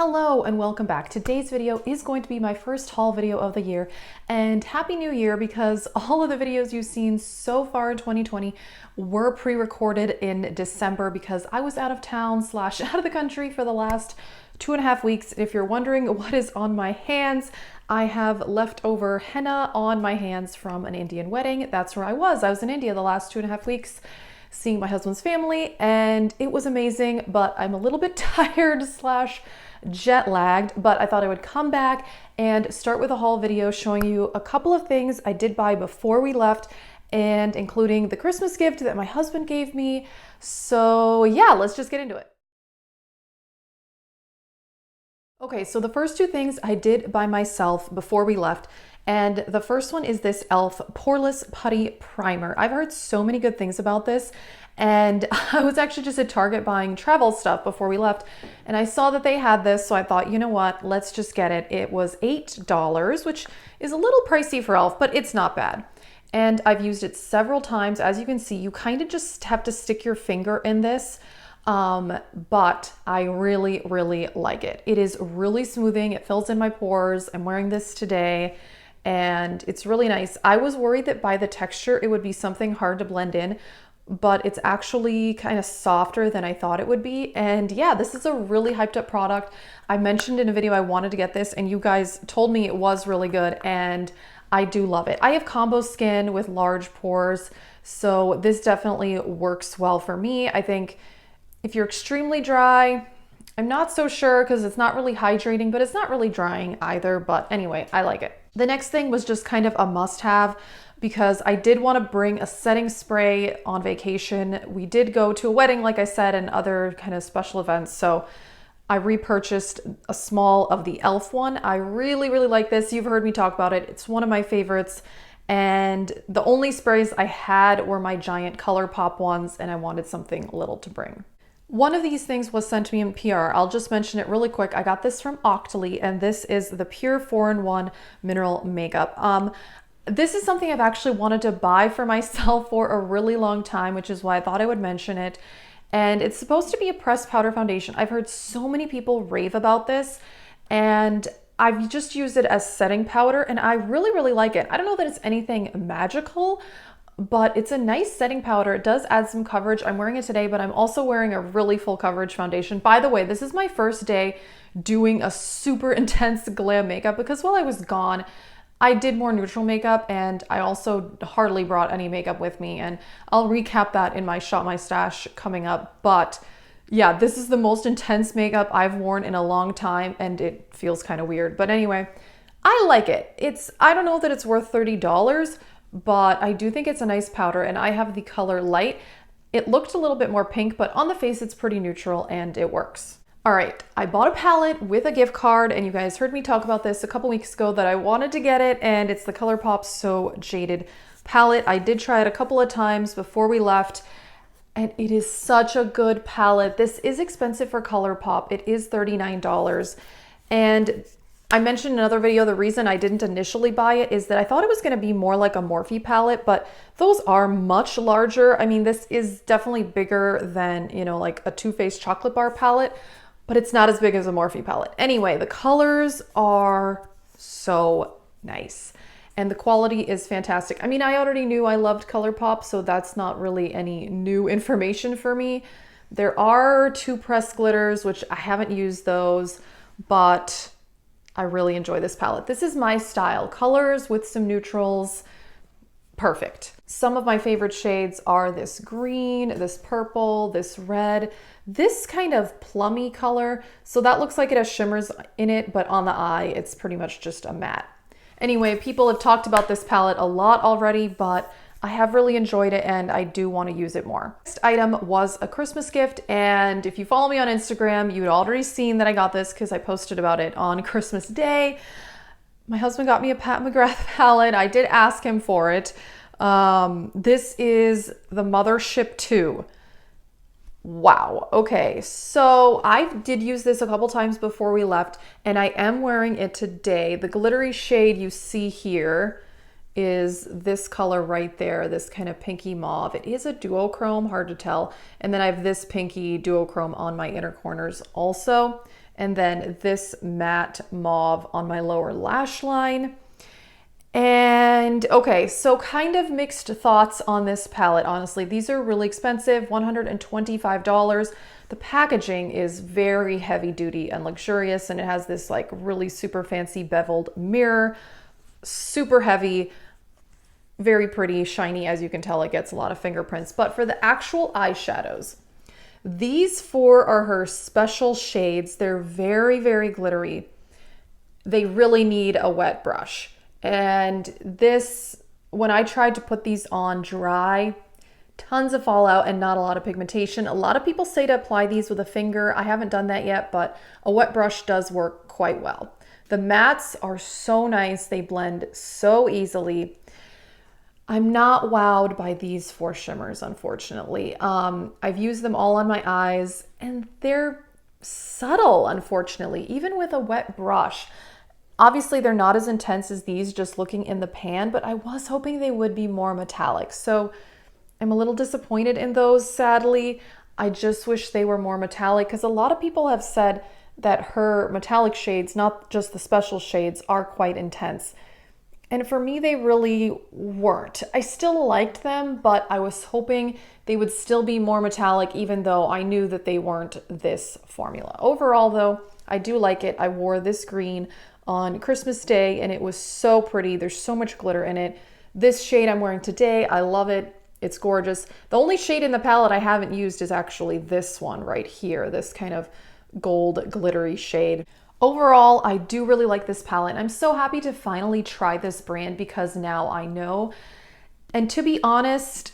Hello and welcome back. Today's video is going to be my first haul video of the year, and Happy New Year, because all of the videos you've seen so far in 2020 were pre-recorded in December because I was out of town / out of the country for the last 2.5 weeks. If you're wondering what is on my hands, I have leftover henna on my hands from an Indian wedding. That's where I was. I was in India the last 2.5 weeks seeing my husband's family, and it was amazing, but I'm a little bit tired / jet lagged, but I thought I would come back and start with a haul video showing you a couple of things I did buy before we left, and including the Christmas gift that my husband gave me. So yeah, let's just get into it. Okay, so the first two things I did by myself before we left, and the first one is this e.l.f. Poreless Putty Primer. I've heard so many good things about this, and I was actually just at Target buying travel stuff before we left, and I saw that they had this, so I thought, you know what, let's just get it. It was $8, which is a little pricey for e.l.f., but it's not bad. And I've used it several times. As you can see, you kind of just have to stick your finger in this, but I really, really like it. It is really smoothing. It fills in my pores. I'm wearing this today, and it's really nice. I was worried that by the texture, it would be something hard to blend in, but it's actually kind of softer than I thought it would be. And yeah, this is a really hyped up product. I mentioned in a video I wanted to get this, and you guys told me it was really good, and I do love it. I have combo skin with large pores, so this definitely works well for me. I think if you're extremely dry, I'm not so sure because it's not really hydrating, but it's not really drying either. But anyway, I like it. The next thing was just kind of a must-have because I did want to bring a setting spray on vacation. We did go to a wedding, like I said, and other kind of special events. So I repurchased a small of the e.l.f. one. I really, really like this. You've heard me talk about it. It's one of my favorites. And the only sprays I had were my giant Colourpop ones, and I wanted something little to bring. One of these things was sent to me in PR. I'll just mention it really quick. I got this from Octoly, and this is the Pure 4-in-1 Mineral Makeup. This is something I've actually wanted to buy for myself for a really long time, which is why I thought I would mention it. And it's supposed to be a pressed powder foundation. I've heard so many people rave about this, and I've just used it as setting powder, and I really, really like it. I don't know that it's anything magical, but it's a nice setting powder. It does add some coverage. I'm wearing it today, but I'm also wearing a really full coverage foundation. By the way, this is my first day doing a super intense glam makeup because while I was gone, I did more neutral makeup, and I also hardly brought any makeup with me, and I'll recap that in my Shop My Stash coming up. But yeah, this is the most intense makeup I've worn in a long time, and it feels kind of weird. But anyway, I like it. I don't know that it's worth $30, but I do think it's a nice powder, and I have the color Light. It looked a little bit more pink, but on the face it's pretty neutral and it works. All right, I bought a palette with a gift card, and you guys heard me talk about this a couple weeks ago that I wanted to get it, and it's the Colourpop So Jaded palette. I did try it a couple of times before we left, and it is such a good palette. This is expensive for Colourpop. It is $39, and I mentioned in another video the reason I didn't initially buy it is that I thought it was going to be more like a Morphe palette, but those are much larger. I mean, this is definitely bigger than, you know, like a Too Faced chocolate bar palette, but it's not as big as a Morphe palette. Anyway, the colors are so nice, and the quality is fantastic. I mean, I already knew I loved Colourpop, so that's not really any new information for me. There are 2 pressed glitters, which I haven't used those, but I really enjoy this palette. This is my style. Colors with some neutrals, perfect. Some of my favorite shades are this green, this purple, this red, this kind of plummy color. So that looks like it has shimmers in it, but on the eye, it's pretty much just a matte. Anyway, people have talked about this palette a lot already, but I have really enjoyed it, and I do want to use it more. Next item was a Christmas gift, and if you follow me on Instagram, you had already seen that I got this because I posted about it on Christmas Day. My husband got me a Pat McGrath palette. I did ask him for it. This is the Mothership 2. Wow. Okay, so I did use this a couple times before we left, and I am wearing it today. The glittery shade you see here is this color right there, this kind of pinky mauve. It is a duochrome, hard to tell. And then I have this pinky duochrome on my inner corners also. and then this matte mauve on my lower lash line. And okay, so kind of mixed thoughts on this palette, honestly. These are really expensive, $125. The packaging is very heavy duty and luxurious, and it has this like really super fancy beveled mirror, super heavy, very pretty, shiny. As you can tell, it gets a lot of fingerprints. But for the actual eyeshadows, these four are her special shades. They're very, very glittery. They really need a wet brush. And this, when I tried to put these on dry, tons of fallout and not a lot of pigmentation. A lot of people say to apply these with a finger. I haven't done that yet, but a wet brush does work quite well. The mattes are so nice. They blend so easily. I'm not wowed by these four shimmers, unfortunately. I've used them all on my eyes and they're subtle, unfortunately, even with a wet brush. Obviously, they're not as intense as these just looking in the pan, but I was hoping they would be more metallic. So I'm a little disappointed in those, sadly. I just wish they were more metallic because a lot of people have said that her metallic shades, not just the special shades, are quite intense. And for me, they really weren't. I still liked them, but I was hoping they would still be more metallic, even though I knew that they weren't this formula. Overall, though, I do like it. I wore this green on Christmas Day and it was so pretty. There's so much glitter in it. This shade I'm wearing today, I love it. It's gorgeous. The only shade in the palette I haven't used is actually this one right here, this kind of gold glittery shade. Overall, I do really like this palette. I'm so happy to finally try this brand because now I know. And to be honest,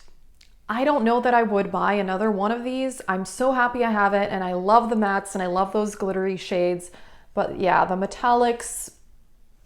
I don't know that I would buy another one of these. I'm so happy I have it and I love the mattes and I love those glittery shades. But yeah, the metallics,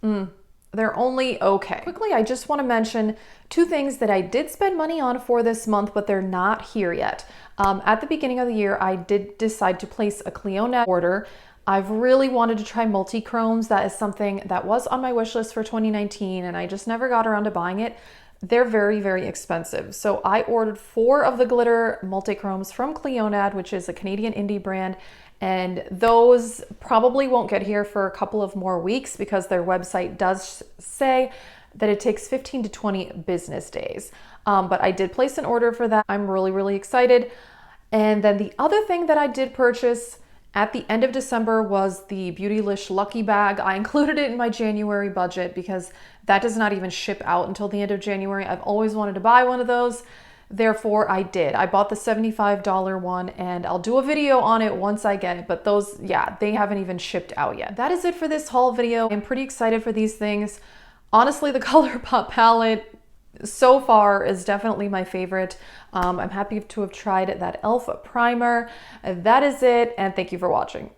they're only okay. Quickly, I just want to mention two things that I did spend money on for this month, but they're not here yet. At the beginning of the year, I did decide to place a Clionadh order. I've really wanted to try multi-chromes. That is something that was on my wish list for 2019 and I just never got around to buying it. They're very, very expensive. So I ordered 4 of the glitter multi-chromes from Clionadh, which is a Canadian indie brand. And those probably won't get here for a couple of more weeks because their website does say that it takes 15 to 20 business days. But I did place an order for that. I'm really, really excited. And then the other thing that I did purchase at the end of December was the Beautylish Lucky Bag. I included it in my January budget because that does not even ship out until the end of January. I've always wanted to buy one of those. Therefore, I did. I bought the $75 one and I'll do a video on it once I get it. But those, yeah, they haven't even shipped out yet. That is it for this haul video. I'm pretty excited for these things. Honestly, the Colourpop palette so far is definitely my favorite. I'm happy to have tried that e.l.f. primer. That is it, and thank you for watching.